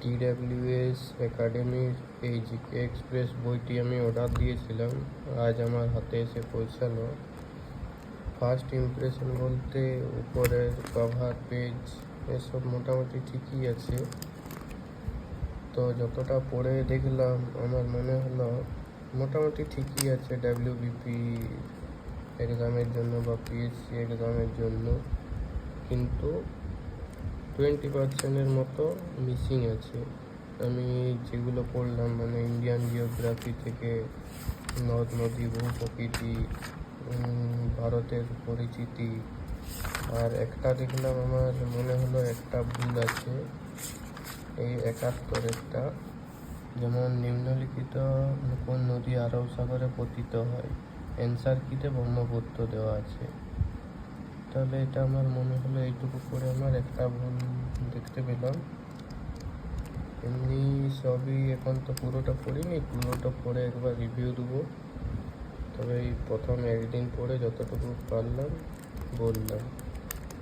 TWS একাডেমির এই GK express বইটি আমি অর্ডার দিয়েছিলাম, আজ আমার হাতে এসে পৌঁছালো। ফার্স্ট ইমপ্রেশন বলতে উপরের কভার পেজ এসব মোটামুটি ঠিকই আছে। তো যতটা পড়ে দেখলাম আমার মনে হলো মোটামুটি ঠিকই আছে WBP এক্সামের জন্য বা PSC এক্সামের জন্য, কিন্তু 20% মতো মিসিং আছে। আমি যেগুলো পড়লাম মানে ইন্ডিয়ান জিওগ্রাফি থেকে নদ নদী, ভূ প্রকৃতি, ভারতের পরিচিতি, আর একটা দেখলাম আমার মনে হলো একটা ভুল আছে, এই 71-এরটা। যেমন নিম্নলিখিত কোন নদী আরব সাগরে পতিত হয়, অ্যান্সার কিতে ব্রহ্মপুত্র দেওয়া আছে। তাহলে এটা আমার মনে হলো এইটুকু করে আমার একটা ভুল দেখতে পেলাম। এমনি সবই এখন তো পুরোটা পড়িনি, পুরোটা পড়ে একবার রিভিউ দেবো। তবে এই প্রথম একদিন পড়ে যতটুকু পারলাম বললাম।